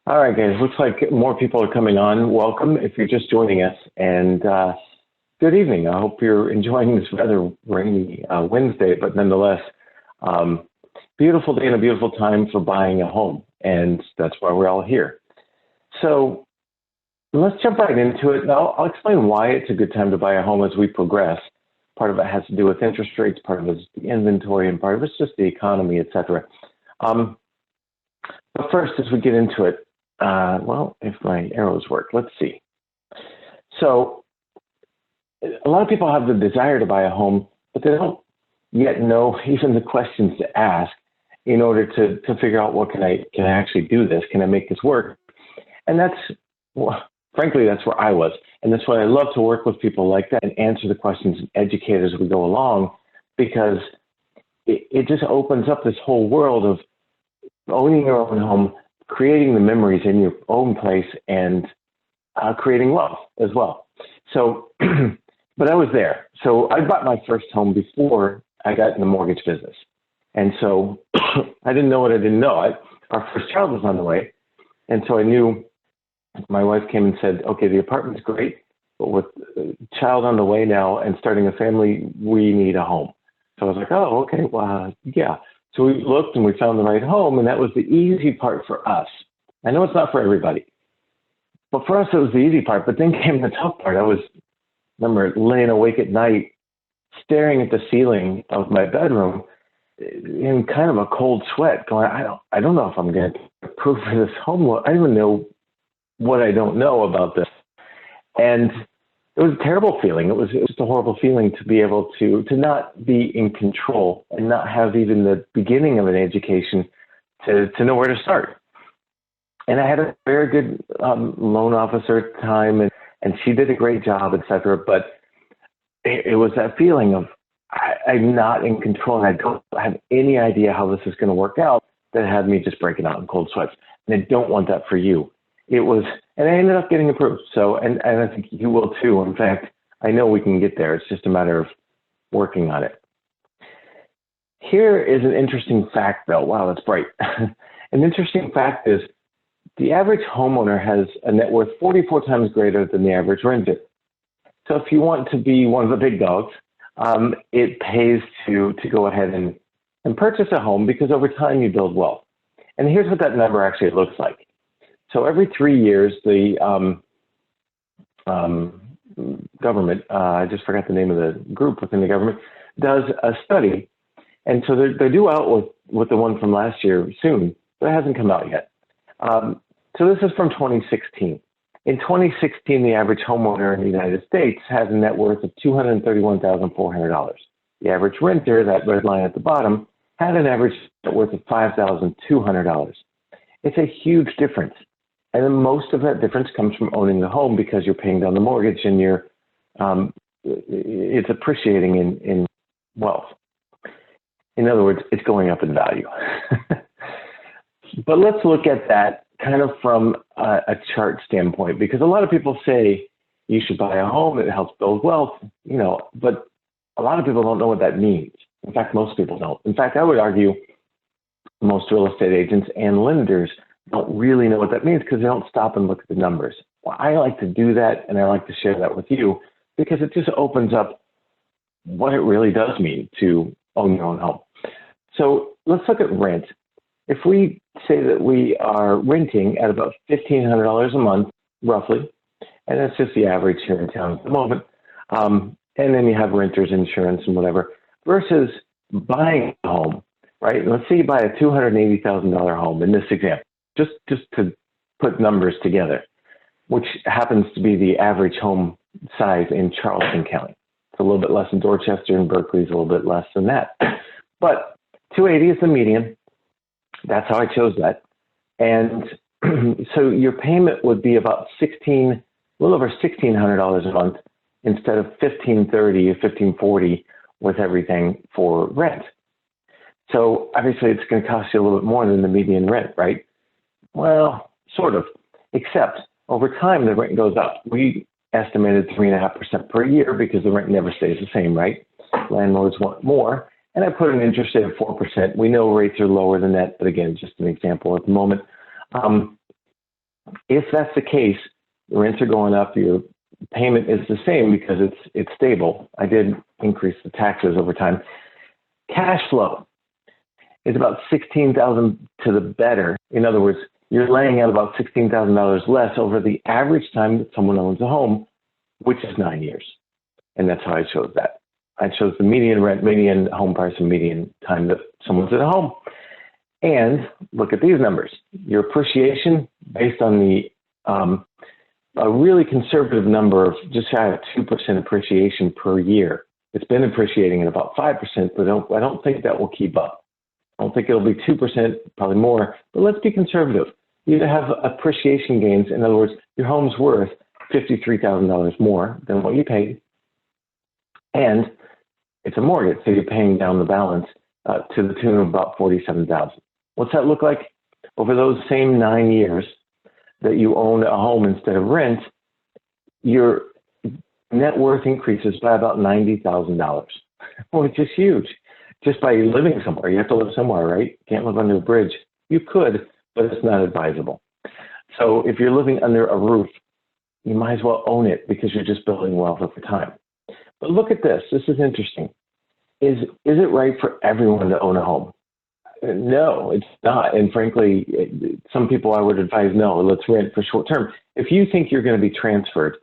All right, guys, looks like more people are coming on. Welcome if you're just joining us, and good evening. I hope you're enjoying this rather rainy Wednesday, but nonetheless, beautiful day and a beautiful time for buying a home, and that's why we're all here. So let's jump right into it. Now, I'll explain why it's a good time to buy a home as we progress. Part of it has to do with interest rates, part of it is the inventory, and part of it's just the economy, etc. But first, as we get into it, well, if my arrows work, let's see. So a lot of people have the desire to buy a home, but they don't yet know even the questions to ask in order to figure out, what can I actually do this? Can I make this work? And that's, well, frankly, that's where I was. And that's why I love to work with people like that and answer the questions and educate as we go along, because it just opens up this whole world of owning your own home, creating the memories in your own place, and creating wealth as well. So, but I was there. So I bought my first home before I got in the mortgage business. And so I didn't know what I didn't know. Our first child was on the way. And so I knew, my wife came and said, okay, the apartment's great, but with a child on the way now and starting a family, we need a home. So I was like, oh, okay, well, yeah. So we looked and we found the right home, and that was the easy part for us. I know it's not for everybody, but for us, it was the easy part. But then came the tough part. I remember laying awake at night, staring at the ceiling of my bedroom in kind of a cold sweat, going, I don't know if I'm going to approve for this home. I don't even know what I don't know about this. And it was a terrible feeling. It was just a horrible feeling to be able to not be in control and not have even the beginning of an education to know where to start. And I had a very good loan officer at the time, and she did a great job, et cetera. But it was that feeling of I'm not in control, and I don't have any idea how this is going to work out, that had me just breaking out in cold sweats. And I don't want that for you. It was, and I ended up getting approved. So, and I think you will too. In fact, I know we can get there. It's just a matter of working on it. Here is an interesting fact, though. Wow, that's bright. An interesting fact is the average homeowner has a net worth 44 times greater than the average renter. So if you want to be one of the big dogs, it pays to go ahead and purchase a home, because over time you build wealth. And here's what that number actually looks like. So every 3 years, the government, I just forgot the name of the group within the government, does a study. And so they're due out with the one from last year soon, but it hasn't come out yet. So this is from 2016. In 2016, the average homeowner in the United States has a net worth of $231,400. The average renter, that red line at the bottom, had an average net worth of $5,200. It's a huge difference. And then most of that difference comes from owning the home, because you're paying down the mortgage and it's appreciating in wealth. In other words, it's going up in value. But let's look at that kind of from a chart standpoint, because a lot of people say you should buy a home, it helps build wealth, but a lot of people don't know what that means. In fact, most people don't. In fact, I would argue most real estate agents and lenders don't really know what that means, because they don't stop and look at the numbers. Well, I like to do that, and I like to share that with you, because it just opens up what it really does mean to own your own home. So let's look at rent. If we say that we are renting at about $1,500 a month, roughly, and that's just the average here in town at the moment, and then you have renter's insurance and whatever, versus buying a home, right? Let's say you buy a $280,000 home in this example, just to put numbers together, which happens to be the average home size in Charleston County. It's a little bit less in Dorchester, and Berkeley's a little bit less than that. But 280 is the median. That's how I chose that. And so your payment would be about a little over $1,600 a month, instead of $1,530 or $1,540 with everything for rent. So obviously it's going to cost you a little bit more than the median rent, right? Well, sort of, except over time the rent goes up. We estimated 3.5% per year, because the rent never stays the same, right? Landlords want more. And I put an interest rate of 4%. We know rates are lower than that, but again, just an example at the moment. If that's the case, the rents are going up, your payment is the same because it's stable. I did increase the taxes over time. Cash flow is about $16,000 to the better. In other words, you're laying out about $16,000 less over the average time that someone owns a home, which is 9 years. And that's how I chose that. I chose the median rent, median home price, and median time that someone's at a home. And look at these numbers. Your appreciation based on the a really conservative number of just shy of 2% appreciation per year. It's been appreciating at about 5%, but I don't think that will keep up. I don't think it'll be 2%, probably more, but let's be conservative. You have appreciation gains. In other words, your home's worth $53,000 more than what you paid, and it's a mortgage, so you're paying down the balance to the tune of about $47,000. What's that look like? Over those same 9 years that you own a home instead of rent, your net worth increases by about $90,000, which is huge. Just by living somewhere. You have to live somewhere, right? You can't live under a bridge. You could, but it's not advisable. So if you're living under a roof, you might as well own it because you're just building wealth over time. But look at this. This is interesting. Is it right for everyone to own a home? No, it's not. And frankly, some people I would advise, no, let's rent for short term. If you think you're going to be transferred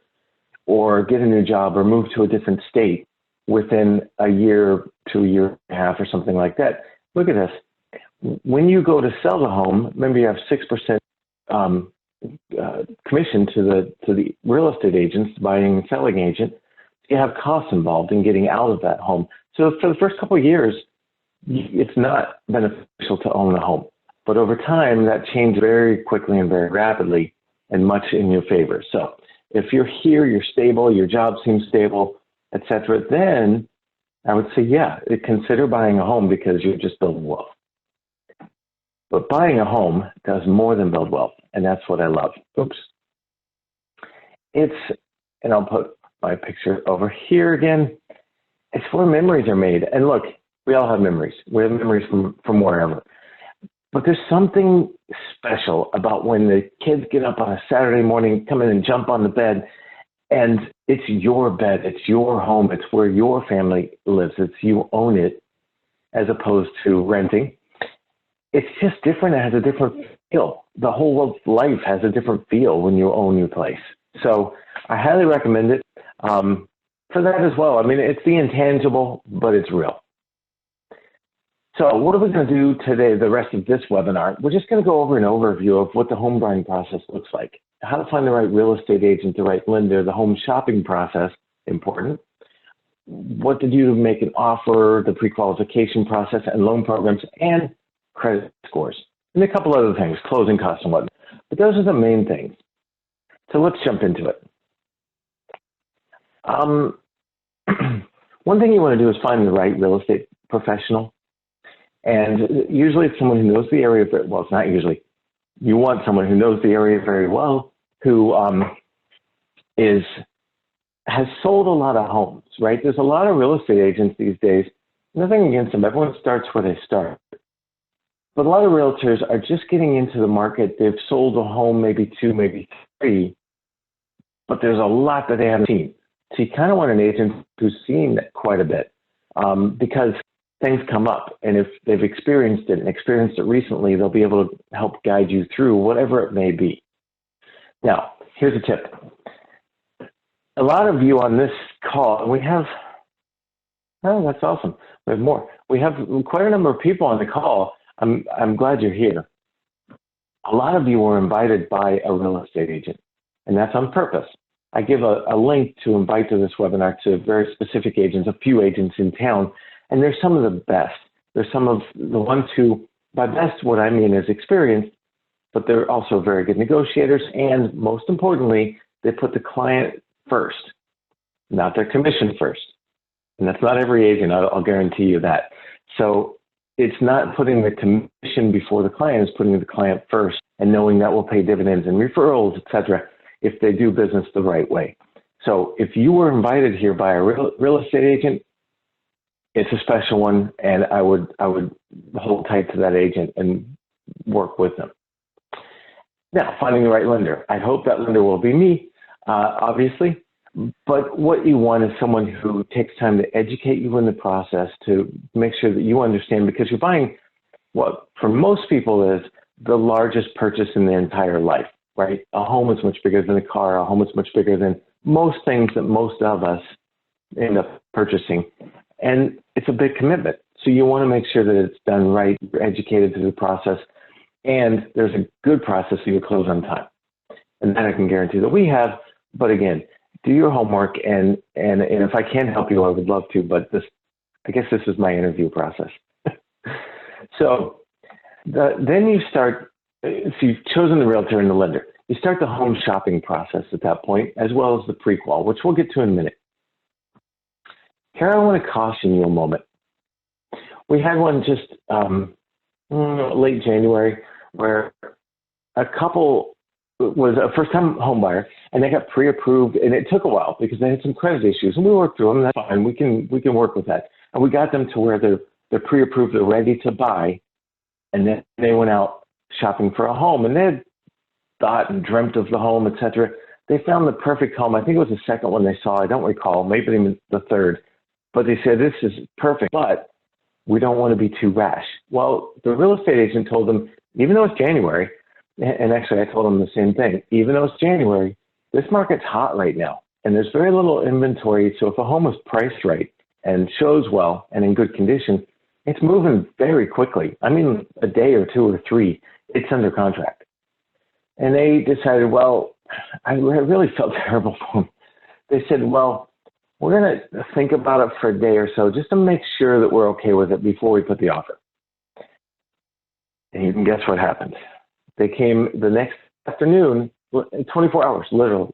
or get a new job or move to a different state within a year to a year and a half or something like that, look at this. When you go to sell the home, remember you have 6% commission to the real estate agents, buying and selling agent. You have costs involved in getting out of that home. So for the first couple of years, it's not beneficial to own a home. But over time, that changed very quickly and very rapidly and much in your favor. So if you're here, you're stable, your job seems stable, etc., then I would say, yeah, consider buying a home because you're just building wealth. But buying a home does more than build wealth, and that's what I love. Oops. And I'll put my picture over here again. It's where memories are made. And look, we all have memories. We have memories from wherever. But there's something special about when the kids get up on a Saturday morning, come in and jump on the bed, and it's your bed, it's your home, it's where your family lives, it's you own it, as opposed to renting. It's just different. It has a different feel. The whole world's life has a different feel when you own your place. So I highly recommend it for that as well. I mean, it's the intangible, but it's real. So what are we going to do today, the rest of this webinar? We're just going to go over an overview of what the home buying process looks like, how to find the right real estate agent, the right lender, the home shopping process, important, what to do to make an offer, the pre-qualification process and loan programs, and credit scores, and a couple other things, closing costs and whatnot. But those are the main things. So let's jump into it. One thing you want to do is find the right real estate professional. And usually it's someone who knows the area very well. It's not usually. You want someone who knows the area very well, who has sold a lot of homes, right? There's a lot of real estate agents these days. Nothing against them. Everyone starts where they start. But a lot of realtors are just getting into the market. They've sold a home, maybe two, maybe three, but there's a lot that they haven't seen. So you kind of want an agent who's seen quite a bit because things come up. And if they've experienced it recently, they'll be able to help guide you through whatever it may be. Now, here's a tip. A lot of you on this call, we have, oh, that's awesome. We have more. We have quite a number of people on the call. I'm glad you're here. A lot of you were invited by a real estate agent, and that's on purpose. I give a link to invite to this webinar to very specific agents, a few agents in town, and they're some of the best. They're some of the ones who, by best, what I mean is experienced, but they're also very good negotiators, and most importantly, they put the client first, not their commission first. And that's not every agent, I'll guarantee you that. So it's not putting the commission before the client, it's putting the client first and knowing that will pay dividends and referrals, etc., if they do business the right way. So if you were invited here by a real estate agent, it's a special one, and I would hold tight to that agent and work with them. Now, finding the right lender. I hope that lender will be me, obviously. But what you want is someone who takes time to educate you in the process, to make sure that you understand, because you're buying what for most people is the largest purchase in their entire life, right? A home is much bigger than a car. A home is much bigger than most things that most of us end up purchasing. And it's a big commitment. So you want to make sure that it's done right, you're educated through the process, and there's a good process so you close on time. And that I can guarantee that we have. But again, do your homework, and if I can help you, I would love to, but I guess this is my interview process. So then you start, if you've chosen the realtor and the lender, you start the home shopping process at that point, as well as the pre-qual, which we'll get to in a minute. Here, I want to caution you a moment. We had one just late January where a couple was a first-time home buyer, and they got pre-approved, and it took a while because they had some credit issues, and we worked through them. That's fine. We can work with that, and we got them to where they're pre-approved, they're ready to buy, and then they went out shopping for a home, and they had thought and dreamt of the home, etc. They found the perfect home. I think it was the second one they saw. I don't recall. Maybe even the third, but they said this is perfect, but we don't want to be too rash. Well, the real estate agent told them, even though it's January, and actually I told them the same thing, even though it's January, this market's hot right now, and there's very little inventory. So if a home is priced right and shows well and in good condition, it's moving very quickly. I mean, a day or two or three, it's under contract. And they decided, well, I really felt terrible for them. They said, well, we're going to think about it for a day or so just to make sure that we're okay with it before we put the offer. And you can guess what happened. They came the next afternoon, 24 hours, literally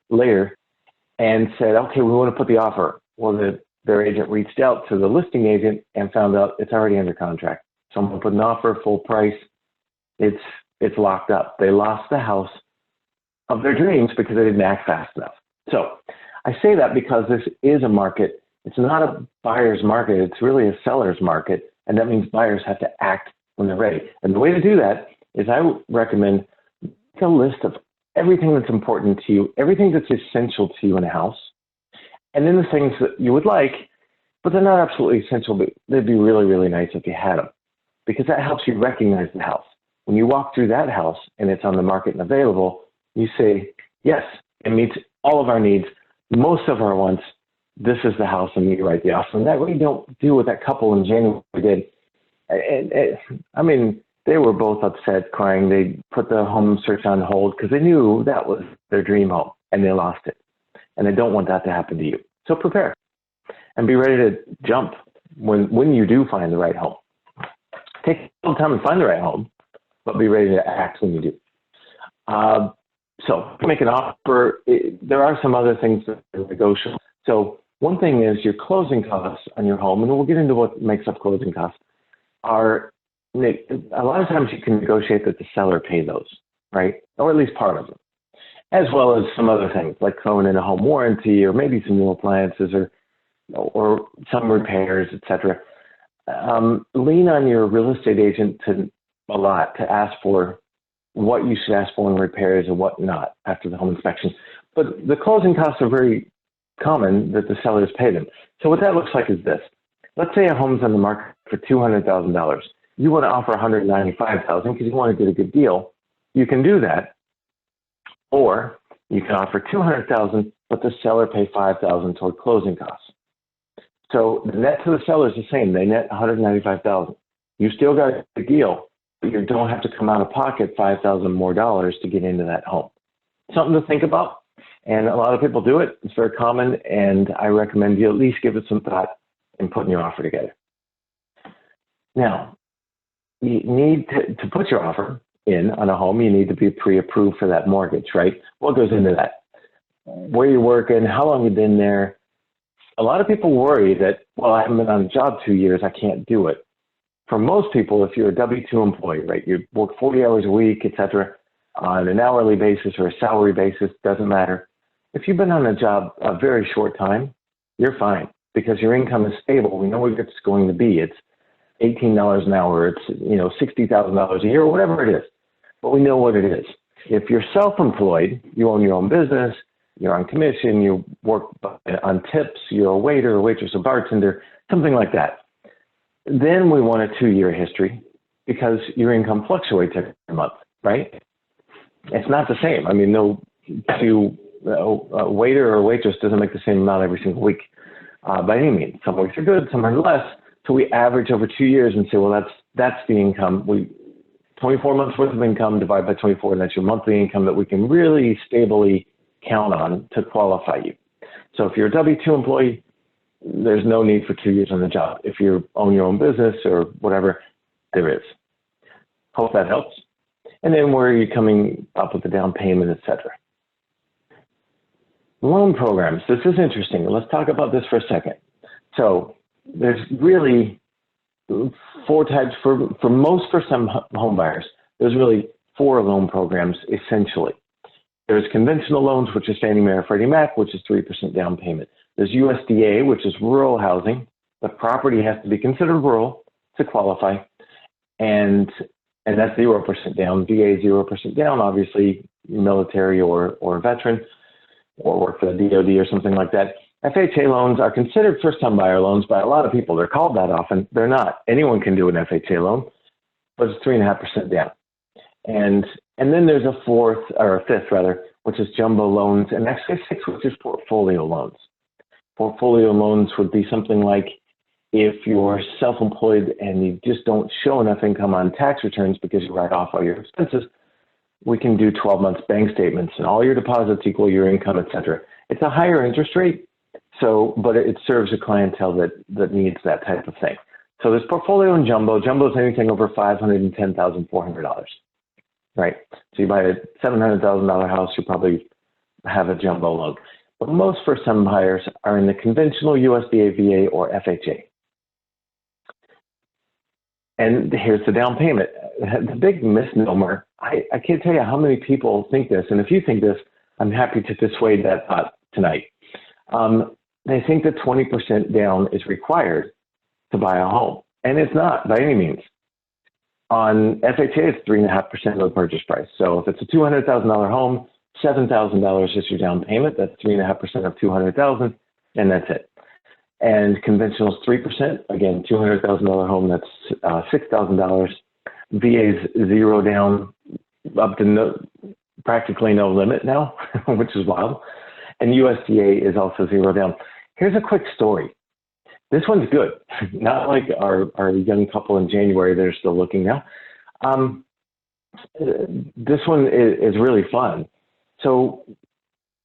later, and said, okay, we want to put the offer. Well, their agent reached out to the listing agent and found out it's already under contract. Someone put an offer, full price. It's locked up. They lost the house of their dreams because they didn't act fast enough. So I say that because this is a market. It's not a buyer's market. It's really a seller's market. And that means buyers have to act when they're ready. And the way to do that is I would recommend make a list of everything that's important to you, everything that's essential to you in a house, and then the things that you would like, but they're not absolutely essential, but they'd be really, really nice if you had them, because that helps you recognize the house. When you walk through that house and it's on the market and available, you say, yes, it meets all of our needs, most of our wants. This is the house, and you write the offer. And that way you don't do what that couple in January did. I mean, they were both upset, crying. They put the home search on hold because they knew that was their dream home, and they lost it. And they don't want that to happen to you. So prepare and be ready to jump when you do find the right home. Take a little time to find the right home, but be ready to act when you do. So to make an offer, there are some other things that are negotiable. So one thing is your closing costs on your home, and we'll get into what makes up closing costs, are a lot of times you can negotiate that the seller pay those, right? Or at least part of them, as well as some other things like throwing in a home warranty or maybe some new appliances or some repairs, etc. Lean on your real estate agent a lot to ask for what you should ask for in repairs and what not after the home inspection. But the closing costs are very common that the sellers pay them. So what that looks like is this. Let's say a home's on the market for $200,000. You want to offer $195,000 because you want to get a good deal. You can do that. Or you can offer $200,000, but the seller pay $5,000 toward closing costs. So the net to the seller is the same. They net $195,000. You still got a deal, but you don't have to come out of pocket $5,000 more to get into that home. Something to think about. And a lot of people do it. It's very common, and I recommend you at least give it some thought in putting your offer together. Now, you need to put your offer in on a home. You need to be pre-approved for that mortgage, right? What goes into that? Where you're working, how long you've been there. A lot of people worry that, well, I haven't been on the job 2 years, I can't do it. For most people, if you're a W-2 employee, right, you work 40 hours a week, etc., on an hourly basis or a salary basis, doesn't matter. If you've been on a job a very short time, you're fine because your income is stable. We know what it's going to be. It's $18 an hour. It's $60,000 a year, or whatever it is. but we know what it is. If you're self-employed, you own your own business, you're on commission, you work on tips, you're a waiter, a waitress, a bartender, something like that. Then we want a 2-year history because your income fluctuates every month, right? It's not the same. I mean, a waiter or a waitress doesn't make the same amount every single week by any means. Some weeks are good, some are less. So we average over 2 years and say, well, that's the income. 24 months worth of income divided by 24, and that's your monthly income that we can really stably count on to qualify you. So if you're a W-2 employee, there's no need for 2 years on the job. If you own your own business or whatever, there is. Hope that helps. And then where are you coming up with the down payment, etc. Loan programs. This is interesting. Let's talk about this for a second. So there's really 4 types for most first-time home buyers. There's really 4 loan programs essentially. There's conventional loans, which is Fannie Mae or Freddie Mac, which is 3% down payment. There's USDA, which is rural housing. The property has to be considered rural to qualify, and that's 0% down. VA 0% down. Obviously, military or veteran, or work for the DoD or something like that. FHA loans are considered first-time buyer loans by a lot of people. They're called that often. They're not. Anyone can do an FHA loan, but it's 3.5% down. And then there's a 5th, which is jumbo loans, and actually 6, which is portfolio loans. Portfolio loans would be something like if you're self-employed and you just don't show enough income on tax returns because you write off all your expenses, we can do 12 months bank statements and all your deposits equal your income, etc. It's a higher interest rate, but it serves a clientele that needs that type of thing. So there's portfolio and jumbo. Jumbo is anything over $510,400, right? So you buy a $700,000 house, you probably have a jumbo loan. But most first-time buyers are in the conventional USDA, VA, or FHA. And here's the down payment. The big misnomer, I can't tell you how many people think this, and if you think this, I'm happy to dissuade that thought tonight. They think that 20% down is required to buy a home, and it's not by any means. On FHA, it's 3.5% of the purchase price. So if it's a $200,000 home, $7,000 is your down payment. That's 3.5% of $200,000, and that's it. And conventional is 3%. Again, $200,000 home, that's $6,000. VA's 0 down, up to practically no limit now, which is wild. And USDA is also 0 down. Here's a quick story. This one's good, not like our young couple in January that are still looking now. This one is really fun. So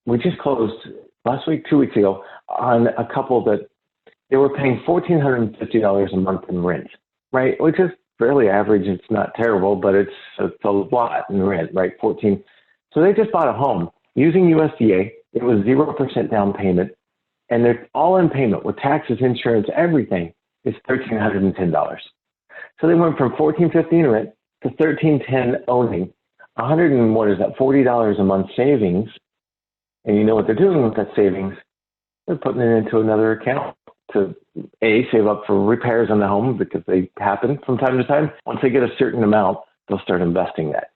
we just closed last week, 2 weeks ago, on a couple that they were paying $1,450 a month in rent, right? Which is fairly average. It's not terrible, but it's a lot in rent, right? 14. So they just bought a home using USDA. It was 0% down payment, and their all-in payment with taxes, insurance, everything is $1,310. So they went from $1,450 in rent to $1,310 owning $40 a month savings. And you know what they're doing with that savings? They're putting it into another account to save up for repairs on the home, because they happen from time to time. Once they get a certain amount, they'll start investing that.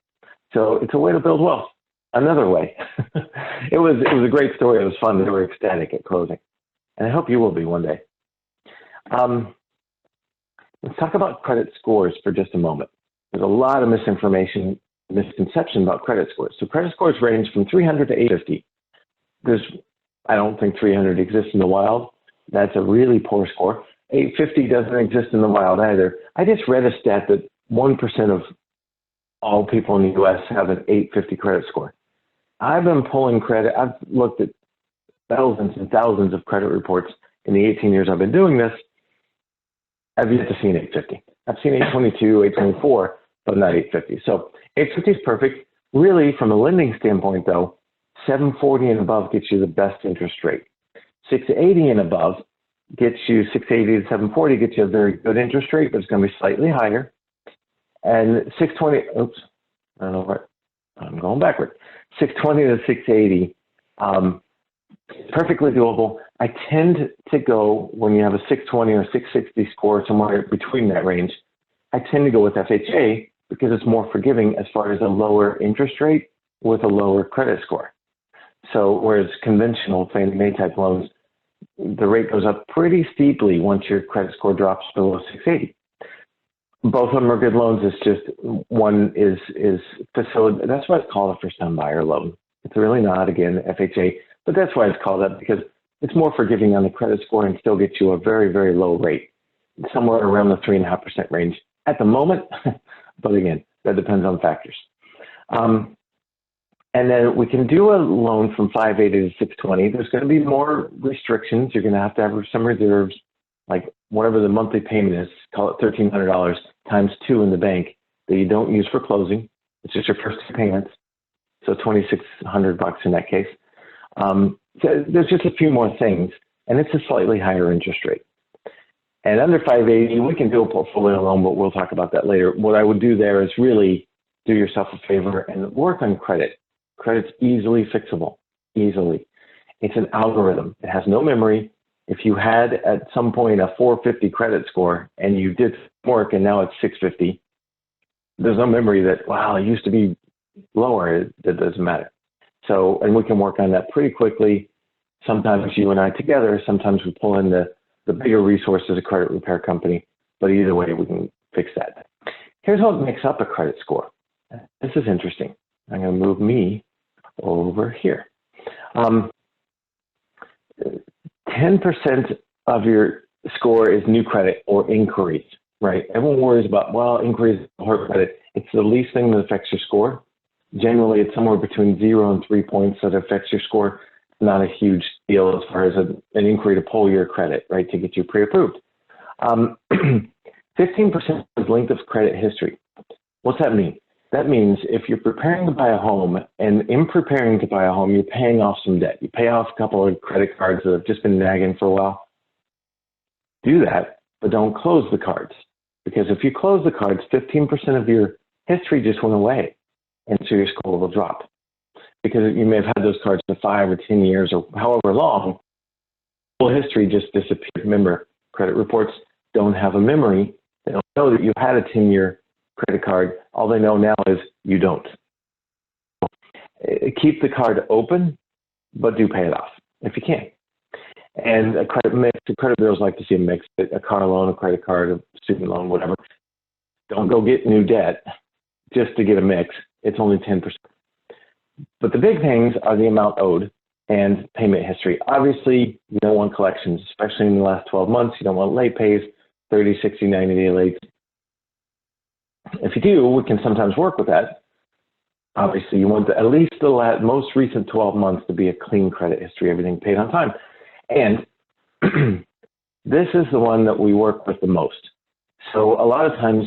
So it's a way to build wealth. Another way. It was a great story. It was fun. They were ecstatic at closing, and I hope you will be one day. Let's talk about credit scores for just a moment. There's a lot of misconception about credit scores. So credit scores range from 300 to 850. I don't think 300 exists in the wild. That's a really poor score. 850 doesn't exist in the wild either. I just read a stat that 1% of all people in the U.S. have an 850 credit score. I've been pulling credit. I've looked at thousands and thousands of credit reports in the 18 years I've been doing this. I've yet to see an 850. I've seen 822, 824, but not 850. So 850 is perfect. Really, from a lending standpoint, though, 740 and above gets you the best interest rate. 680 and above gets you 680 to 740 gets you a very good interest rate, but it's going to be slightly higher. And 620, I don't know what, I'm going backward. 620 to 680, perfectly doable. I tend to go, when you have a 620 or 660 score, somewhere between that range, I tend to go with FHA because it's more forgiving as far as a lower interest rate with a lower credit score. So whereas conventional Fannie Mae type loans, the rate goes up pretty steeply once your credit score drops below 680. Both of them are good loans. It's just one is facilitated. That's why it's called a first-time buyer loan. It's really not, again, FHA, but that's why it's called that, because it's more forgiving on the credit score and still gets you a very, very low rate, somewhere around the 3.5% range at the moment. But again, that depends on factors. And then we can do a loan from 580 to 620. There's going to be more restrictions. You're going to have some reserves, like whatever the monthly payment is, call it $1,300 times 2 in the bank that you don't use for closing. It's just your first 2 payments. So $2,600 in that case. So there's just a few more things, and it's a slightly higher interest rate. And under 580, we can do a portfolio loan, but we'll talk about that later. What I would do there is really do yourself a favor and work on credit. Credit's easily fixable, easily. It's an algorithm. It has no memory. If you had at some point a 450 credit score and you did work and now it's 650, there's no memory that, wow, it used to be lower. That doesn't matter. So, and we can work on that pretty quickly. Sometimes you and I together, sometimes we pull in the bigger resources, a credit repair company, but either way, we can fix that. Here's what makes up a credit score. This is interesting. I'm going to move me over here. 10% of your score is new credit or inquiries, right? Everyone worries about, well, inquiries hurt credit. It's the least thing that affects your score. Generally, it's somewhere between 0 and 3 points that affects your score. Not a huge deal as far as an inquiry to pull your credit, right, to get you pre-approved. 15% is length of credit history. What's that mean? That means if you're preparing to buy a home, and in preparing to buy a home, you're paying off some debt. You pay off a couple of credit cards that have just been nagging for a while. Do that, but don't close the cards. Because if you close the cards, 15% of your history just went away, and so your score will drop. Because you may have had those cards for 5 or 10 years or however long, full history just disappeared. Remember, credit reports don't have a memory. They don't know that you had a 10-year credit card. All they know now is you don't. Keep the card open, but do pay it off if you can. And a credit mix, the credit bureaus like to see a mix, a car loan, a credit card, a student loan, whatever. Don't go get new debt just to get a mix. It's only 10%. But the big things are the amount owed and payment history. Obviously, you don't want collections, especially in the last 12 months. You don't want late pays, 30, 60, 90-day late. If you do, we can sometimes work with that. Obviously, you want at least the most recent 12 months to be a clean credit history, everything paid on time. And this is the one that we work with the most. So a lot of times,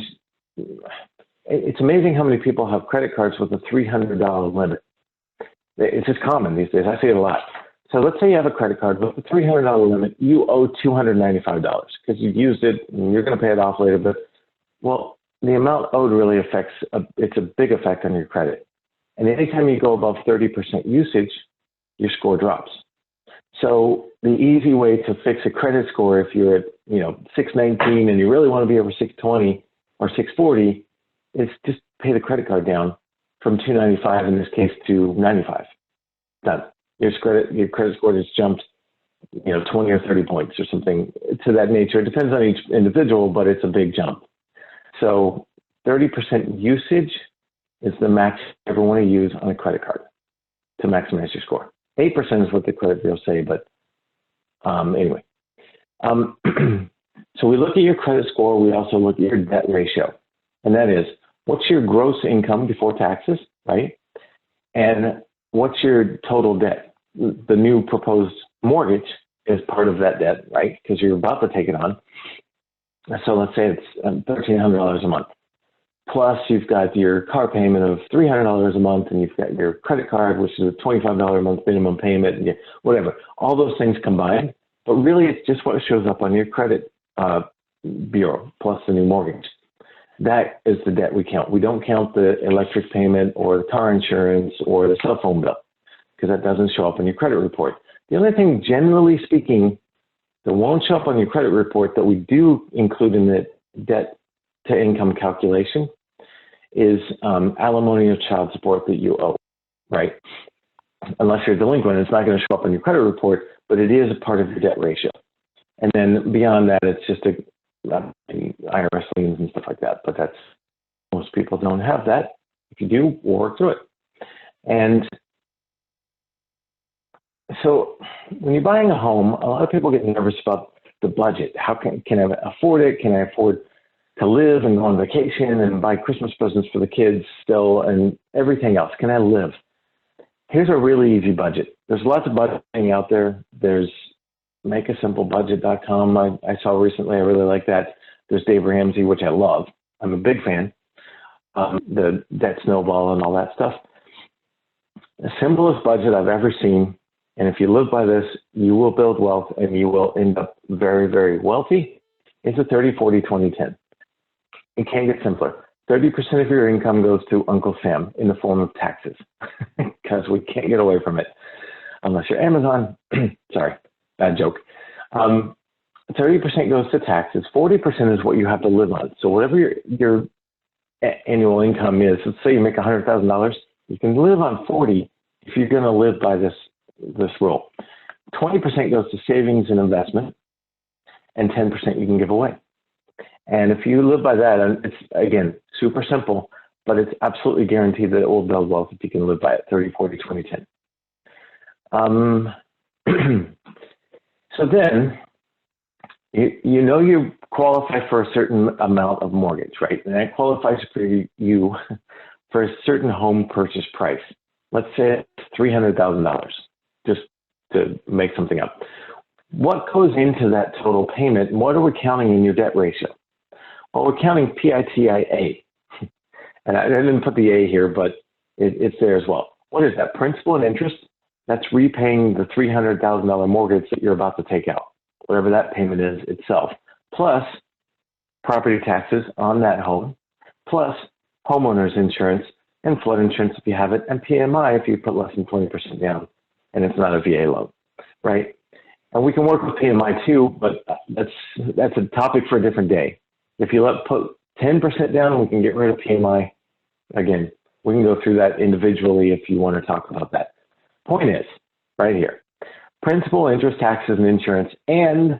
it's amazing how many people have credit cards with a $300 limit. It's just common these days. I see it a lot. So let's say you have a credit card with a $300 limit. You owe $295 because you've used it and you're going to pay it off later. But, well, the amount owed really affects, it's a big effect on your credit. And anytime you go above 30% usage, your score drops. So the easy way to fix a credit score, if you're at 619 and you really want to be over 620 or 640, is just pay the credit card down from 295 in this case to 95. Done. Your credit score just jumped 20 or 30 points or something to that nature. It depends on each individual, but it's a big jump. So 30% usage is the max you ever want to use on a credit card to maximize your score. 8% is what the credit bureaus say, but anyway. So we look at your credit score. We also look at your debt ratio. And that is, what's your gross income before taxes, right? And what's your total debt? The new proposed mortgage is part of that debt, right? Because you're about to take it on. So let's say it's $1,300 a month. Plus you've got your car payment of $300 a month, and you've got your credit card, which is a $25 a month minimum payment, and whatever. All those things combined, but really it's just what shows up on your credit bureau plus the new mortgage. That is the debt we count. We don't count the electric payment or the car insurance or the cell phone bill because that doesn't show up on your credit report. The only thing, generally speaking, that won't show up on your credit report that we do include in the debt to income calculation is alimony or child support that you owe, right? Unless you're delinquent, it's not going to show up on your credit report, but it is a part of your debt ratio. And then beyond that, it's just IRS liens and stuff like that. But most people don't have that. If you do, we'll work through it. And so when you're buying a home, a lot of people get nervous about the budget. How can I afford it? Can I afford to live and go on vacation and buy Christmas presents for the kids still and everything else? Can I live? Here's a really easy budget. There's lots of budgeting out there. There's makeasimpleBudget.com. I saw recently. I really like that. There's Dave Ramsey, which I love. I'm a big fan. The debt snowball and all that stuff. The simplest budget I've ever seen. And if you live by this, you will build wealth and you will end up very, very wealthy. It's a 30-40-20-10. It can't get simpler. 30% of your income goes to Uncle Sam in the form of taxes because we can't get away from it unless you're Amazon. Sorry, bad joke. 30% goes to taxes. 40% is what you have to live on. So whatever your annual income is, let's say you make $100,000, you can live on 40 if you're going to live by this rule. 20% goes to savings and investment, and 10% you can give away. And if you live by that, and it's, again, super simple, but it's absolutely guaranteed that it will build wealth if you can live by it, 30-40-20-10. So then, you know you qualify for a certain amount of mortgage, right? And that qualifies for you for a certain home purchase price. Let's say it's $300,000, just to make something up. What goes into that total payment, and what are we counting in your debt ratio? Well, we're counting PITIA. And I didn't put the A here, but it's there as well. What is that? Principal and interest? That's repaying the $300,000 mortgage that you're about to take out, whatever that payment is itself, plus property taxes on that home, plus homeowner's insurance and flood insurance if you have it, and PMI if you put less than 20% down and it's not a VA loan, right? And we can work with PMI too, but that's a topic for a different day. If you put 10% down, we can get rid of PMI. Again, we can go through that individually if you want to talk about that. Point is, right here, principal, interest, taxes, and insurance, and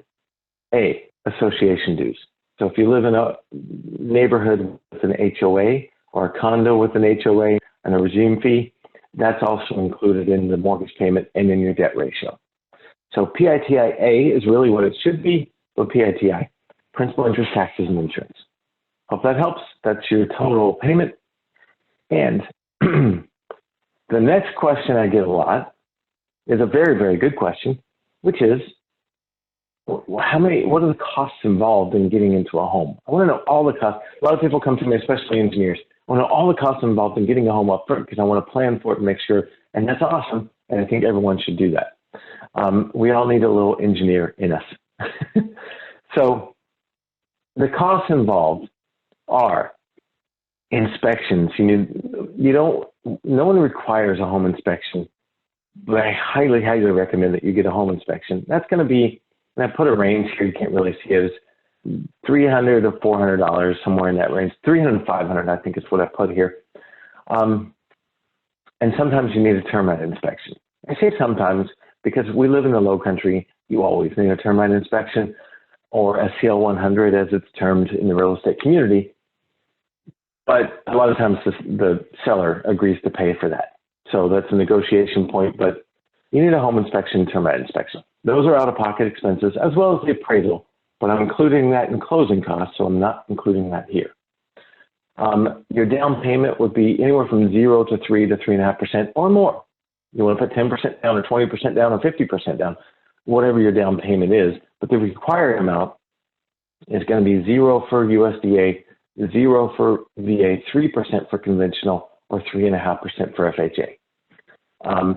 association dues. So if you live in a neighborhood with an HOA or a condo with an HOA and a regime fee, that's also included in the mortgage payment and in your debt ratio. So PITIA is really what it should be, but PITI, principal, interest, taxes, and insurance. Hope that helps. That's your total payment. And the next question I get a lot is a very, very good question, which is, what are the costs involved in getting into a home? I want to know all the costs. A lot of people come to me, especially engineers. I want to know all the costs involved in getting a home up front because I want to plan for it and make sure, and that's awesome. And I think everyone should do that. We all need a little engineer in us. So the costs involved are inspections. No one requires a home inspection, but I highly, highly recommend that you get a home inspection. That's going to be, and I put a range here, you can't really see it, is $300 to $400, somewhere in that range. $300 to $500, I think is what I put here. And sometimes you need a termite inspection. I say sometimes because we live in the low country, you always need a termite inspection, or a CL 100 as it's termed in the real estate community. But a lot of times the seller agrees to pay for that. So that's a negotiation point, but you need a home inspection, termite inspection. Those are out-of-pocket expenses as well as the appraisal, but I'm including that in closing costs, so I'm not including that here. Your down payment would be anywhere from 0 to 3 to 3.5% or more. You want to put 10% down or 20% down or 50% down, whatever your down payment is, but the required amount is going to be 0 for USDA, 0 for VA, 3% for conventional, or 3.5% for FHA.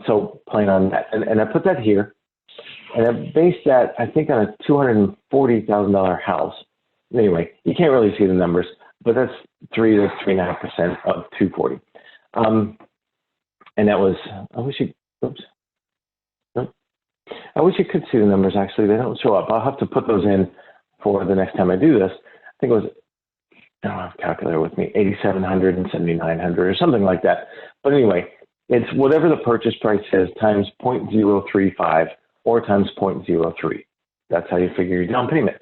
So plan on that. And I put that here, and I based that, I think, on a $240,000 house. Anyway, you can't really see the numbers, but that's 3 to 3.5% of 240. And that was, I wish you could see the numbers, actually. They don't show up. I'll have to put those in for the next time I do this. I think it was I don't have a calculator with me, 8,700 and 7,900 or something like that. But anyway, it's whatever the purchase price is times 0.035 or times 0.03. That's how you figure your down payment.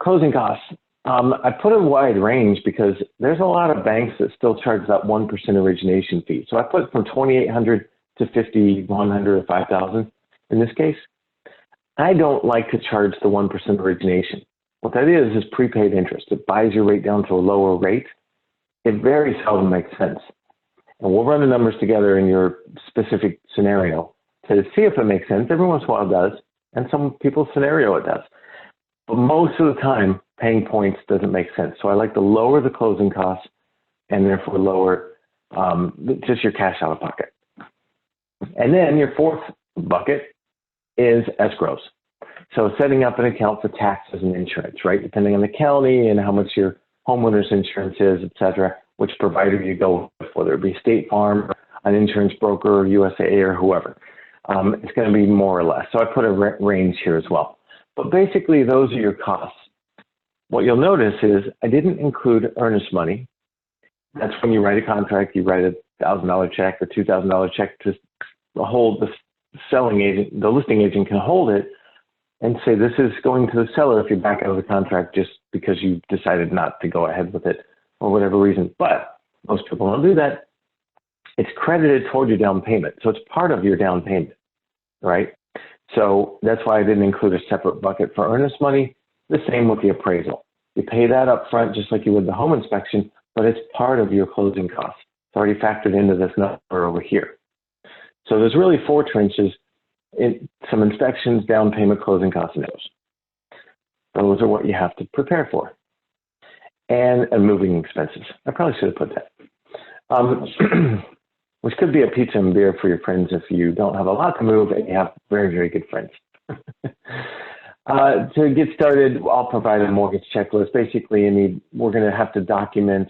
Closing costs. I put a wide range because there's a lot of banks that still charge that 1% origination fee. So I put from 2,800 to 5,100 or 5,000 in this case. I don't like to charge the 1% origination. What that is prepaid interest. It buys your rate down to a lower rate. It very seldom makes sense. And we'll run the numbers together in your specific scenario to see if it makes sense. Every once in a while it does, and some people's scenario it does. But most of the time, paying points doesn't make sense. So I like to lower the closing costs and therefore lower just your cash out of pocket. And then your fourth bucket is escrows. So setting up an account for taxes and insurance, right? Depending on the county and how much your homeowner's insurance is, et cetera, which provider you go with, whether it be State Farm, an insurance broker, or USAA, or whoever. It's going to be more or less. So I put a range here as well. But basically, those are your costs. What you'll notice is I didn't include earnest money. That's when you write a contract, you write a $1,000 check or $2,000 check to hold the selling agent, the listing agent can hold it and say this is going to the seller if you back out of the contract just because you decided not to go ahead with it for whatever reason. But most people don't do that. It's credited toward your down payment. So it's part of your down payment, right? So that's why I didn't include a separate bucket for earnest money. The same with the appraisal. You pay that up front just like you would the home inspection, but it's part of your closing costs. It's already factored into this number over here. So there's really four trenches: some inspections, down payment, closing costs, and those are what you have to prepare for. And moving expenses. I probably should have put that. Which could be a pizza and beer for your friends if you don't have a lot to move and you have very, very good friends. To get started, I'll provide a mortgage checklist. Basically, we're going to have to document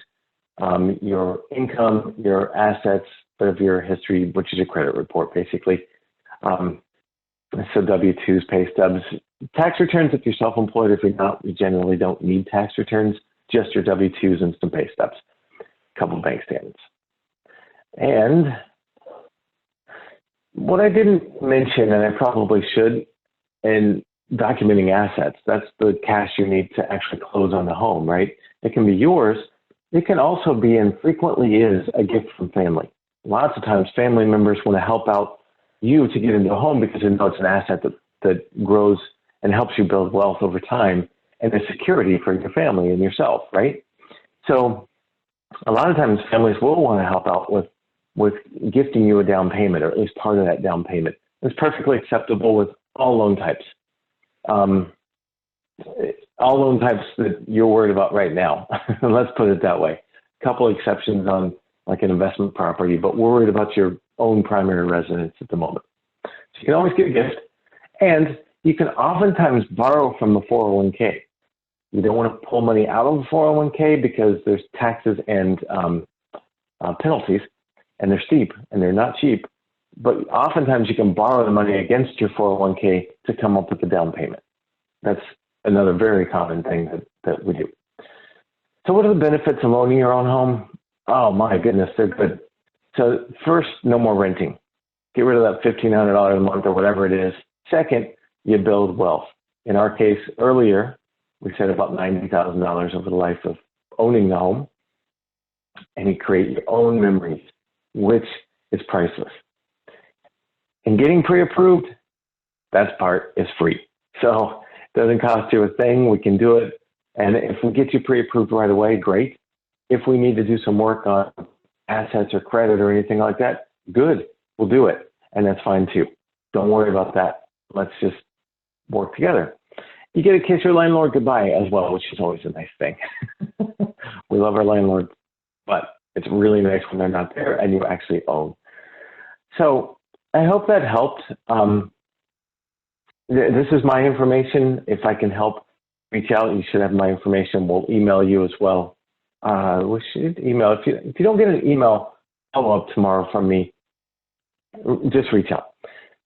your income, your assets, bit of your history, which is a credit report, basically. So W-2s, pay stubs, tax returns if you're self-employed. If you're not, you generally don't need tax returns, just your W-2s and some pay stubs, a couple bank statements. And what I didn't mention, and I probably should, in documenting assets, that's the cash you need to actually close on the home, right? It can be yours. It can also be, and frequently is, a gift from family. Lots of times family members want to help out you to get into a home because they know it's an asset that grows and helps you build wealth over time and a security for your family and yourself, right? So a lot of times families will want to help out with gifting you a down payment, or at least part of that down payment. It's perfectly acceptable with all loan types. All loan types that you're worried about right now. Let's put it that way. A couple of exceptions on like an investment property, but we're worried about your own primary residence at the moment. So you can always get a gift, and you can oftentimes borrow from the 401k. You don't want to pull money out of the 401k because there's taxes and penalties, and they're steep and they're not cheap. But oftentimes you can borrow the money against your 401k to come up with the down payment. That's another very common thing that we do. So what are the benefits of owning your own home? Oh my goodness, they're good. So first, no more renting. Get rid of that $1,500 a month or whatever it is. Second, you build wealth. In our case, earlier, we said about $90,000 over the life of owning the home. And you create your own memories, which is priceless. And getting pre-approved, that part is free. So it doesn't cost you a thing. We can do it. And if we get you pre-approved right away, great. If we need to do some work on assets or credit or anything like that, good, we'll do it. And that's fine too. Don't worry about that. Let's just work together. You get to kiss your landlord goodbye as well, which is always a nice thing. We love our landlord, but it's really nice when they're not there and you actually own. So I hope that helped. This is my information. If I can help, reach out. You should have my information. We'll email you as well. We should email. If you don't get an email follow-up tomorrow from me, just reach out.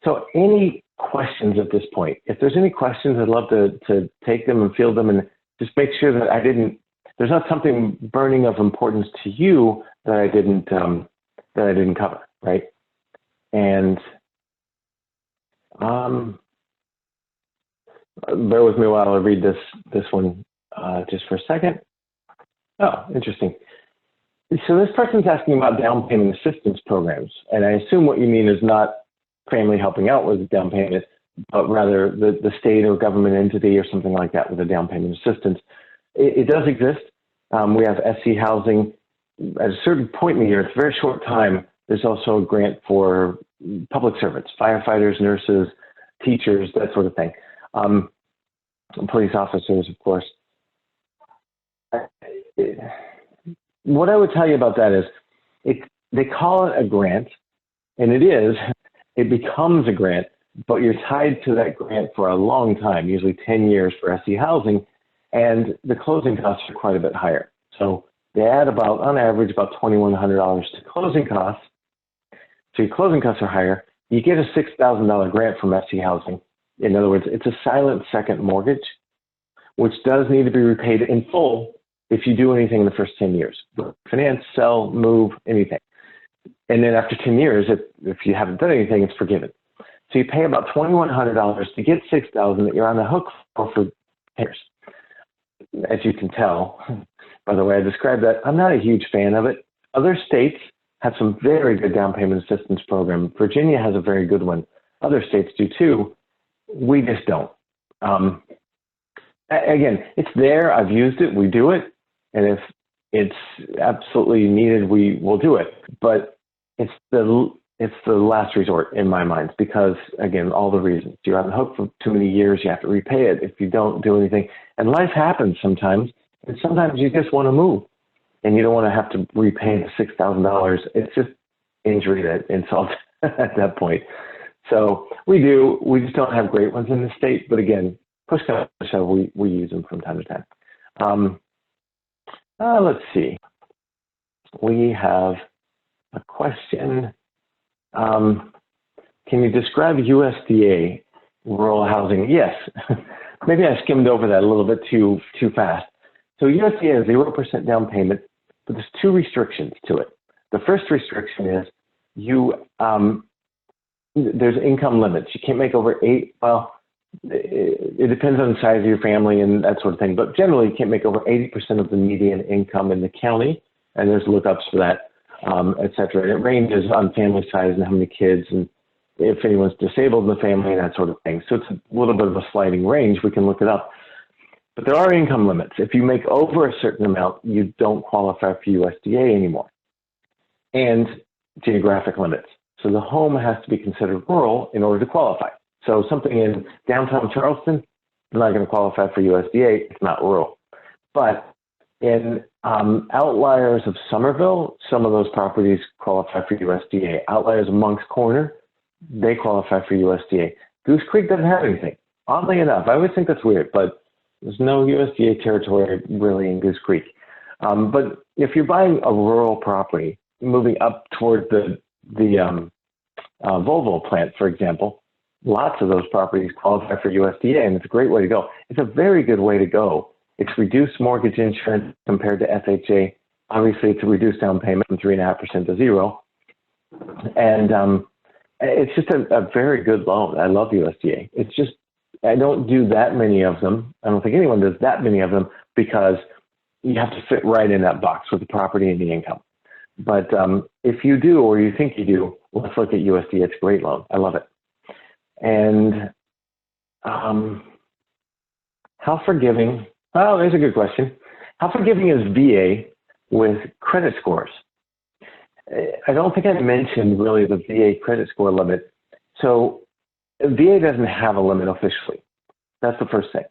So any questions at this point? If there's any questions, I'd love to take them and field them, and just make sure that I didn't There's not something burning of importance to you that I didn't cover, right? And bear with me while I read this one just for a second. Oh, interesting. So this person's asking about down payment assistance programs, and I assume what you mean is not family helping out with a down payment, but rather the state or government entity or something like that with a down payment assistance. It does exist. We have SC housing. At a certain point in the year, it's a very short time, there's also a grant for public servants, firefighters, nurses, teachers, that sort of thing. Police officers, of course. What I would tell you about that is they call it a grant, and it becomes a grant, but you're tied to that grant for a long time, usually 10 years for SE housing, and the closing costs are quite a bit higher. So they add about, on average, about $2,100 to closing costs. So your closing costs are higher. You get a $6,000 grant from SE housing. In other words, it's a silent second mortgage, which does need to be repaid in full if you do anything in the first 10 years. Finance, sell, move, anything. And then after 10 years, if you haven't done anything, it's forgiven. So you pay about $2,100 to get $6,000 that you're on the hook for years. As you can tell, by the way I described that, I'm not a huge fan of it. Other states have some very good down payment assistance program. Virginia has a very good one. Other states do too. We just don't. Again, it's there. I've used it. We do it. And if it's absolutely needed, we will do it. But it's the last resort in my mind because, again, all the reasons. You're on the hook for too many years. You have to repay it if you don't do anything. And life happens sometimes. And sometimes you just want to move. And you don't want to have to repay the $6,000. It's just injury that insult at that point. So we do. We just don't have great ones in the state. But again, push comes to shove, we use them from time to time. Let's see. We have a question. Can you describe USDA rural housing? Yes. Maybe I skimmed over that a little bit too fast. So USDA is 0% down payment, but there's two restrictions to it. The first restriction is there's income limits. You can't make over it depends on the size of your family and that sort of thing, but generally you can't make over 80% of the median income in the county, and there's lookups for that, et cetera. And it ranges on family size and how many kids and if anyone's disabled in the family and that sort of thing. So it's a little bit of a sliding range. We can look it up. But there are income limits. If you make over a certain amount, you don't qualify for USDA anymore. And geographic limits. So the home has to be considered rural in order to qualify. So something in downtown Charleston, you're not going to qualify for USDA. It's not rural. But in outliers of Somerville, some of those properties qualify for USDA. Outliers of Moncks Corner, they qualify for USDA. Goose Creek doesn't have anything. Oddly enough, I always think that's weird, but there's no USDA territory really in Goose Creek. But if you're buying a rural property, moving up toward the Volvo plant, for example, lots of those properties qualify for USDA, and it's a great way to go. It's a very good way to go. It's reduced mortgage insurance compared to FHA. Obviously, it's a reduced down payment from 3.5% to 0%. And it's just a very good loan. I love USDA. It's just, I don't do that many of them. I don't think anyone does that many of them because you have to fit right in that box with the property and the income. But if you do, or you think you do, let's look at USDA. It's a great loan. I love it. And how forgiving, oh, there's a good question. How forgiving is VA with credit scores? I don't think I mentioned really the VA credit score limit. So VA doesn't have a limit officially. That's the first thing.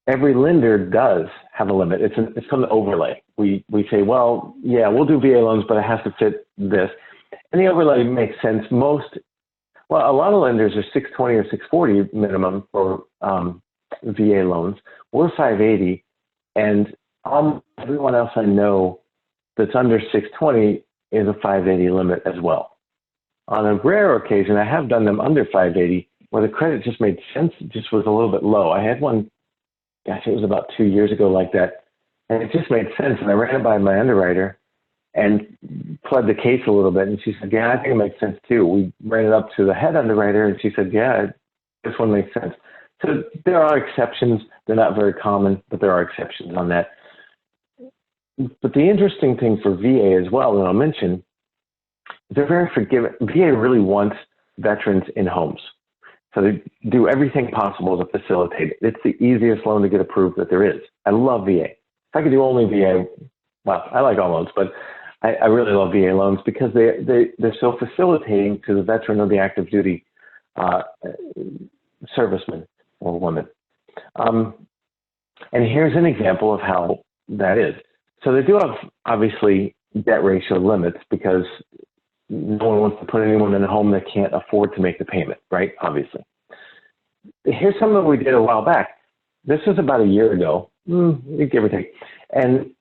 Every lender does have a limit. It's called an overlay. We say, well, yeah, we'll do VA loans, but it has to fit this. And the overlay makes sense. A lot of lenders are 620 or 640 minimum for VA loans. We're 580, and everyone else I know that's under 620 is a 580 limit as well. On a rare occasion, I have done them under 580 where the credit just made sense. It just was a little bit low. I had one, gosh, it was about 2 years ago like that. And it just made sense. And I ran it by my underwriter and pled the case a little bit. And she said, yeah, I think it makes sense too. We ran it up to the head underwriter and she said, yeah, this one makes sense. So there are exceptions. They're not very common, but there are exceptions on that. But the interesting thing for VA as well, that I'll mention, they're very forgiving. VA really wants veterans in homes. So they do everything possible to facilitate it. It's the easiest loan to get approved that there is. I love VA. If I could do only VA, well, I like all loans, but I really love VA loans because they're so facilitating to the veteran or the active duty serviceman or woman. And here's an example of how that is. So they do have, obviously, debt ratio limits because no one wants to put anyone in a home that can't afford to make the payment, right? Obviously. Here's something we did a while back. This was about a year ago, give or take. And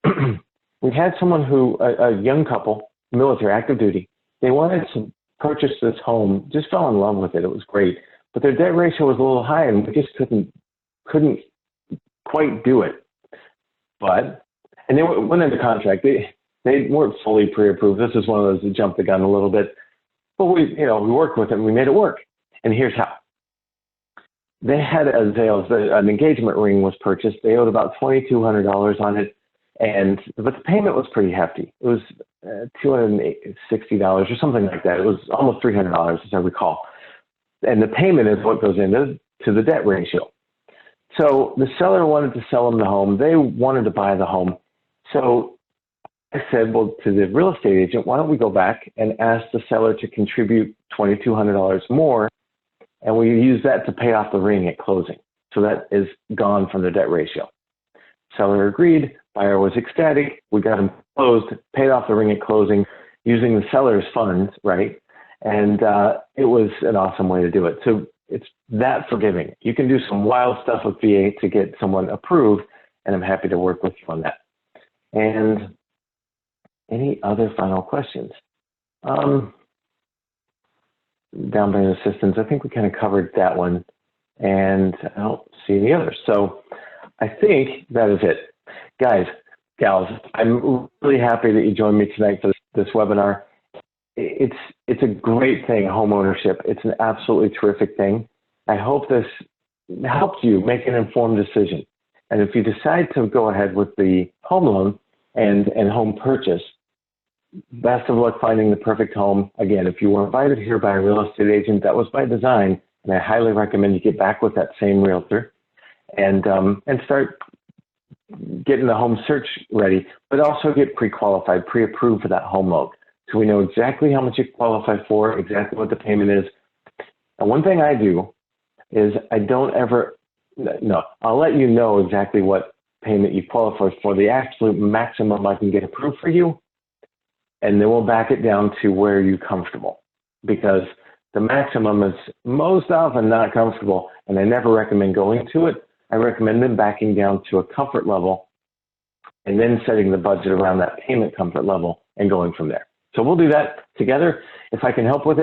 we had someone a young couple, military, active duty, they wanted to purchase this home, just fell in love with it. It was great. But their debt ratio was a little high and we just couldn't quite do it. And they went into contract. They weren't fully pre-approved. This is one of those that jumped the gun a little bit. But we worked with it and we made it work. And here's how. They had an engagement ring was purchased. They owed about $2,200 on it. But the payment was pretty hefty. It was $260 or something like that. It was almost $300 as I recall. And the payment is what goes into the debt ratio. So the seller wanted to sell them the home. They wanted to buy the home. So I said, well, to the real estate agent, why don't we go back and ask the seller to contribute $2,200 more, and we use that to pay off the ring at closing. So that is gone from the debt ratio. Seller agreed. Buyer was ecstatic. We got him closed, paid off the ring at closing using the seller's funds, right? And it was an awesome way to do it. So it's that forgiving. You can do some wild stuff with VA to get someone approved, and I'm happy to work with you on that. And any other final questions? Down payment assistance, I think we kind of covered that one, and I don't see any others. So I think that is it. Guys, gals, I'm really happy that you joined me tonight for this webinar. It's a great thing, home ownership. It's an absolutely terrific thing. I hope this helped you make an informed decision. And if you decide to go ahead with the home loan and home purchase, best of luck finding the perfect home. Again, if you were invited here by a real estate agent, that was by design, and I highly recommend you get back with that same realtor and start getting the home search ready, but also get pre-qualified, pre-approved for that home loan. So we know exactly how much you qualify for, exactly what the payment is. And one thing I do is I'll let you know exactly what payment you qualify for, the absolute maximum I can get approved for you, and then we'll back it down to where you're comfortable, because the maximum is most often not comfortable, and I never recommend going to it. I recommend them backing down to a comfort level and then setting the budget around that payment comfort level and going from there. So we'll do that together. If I can help with it,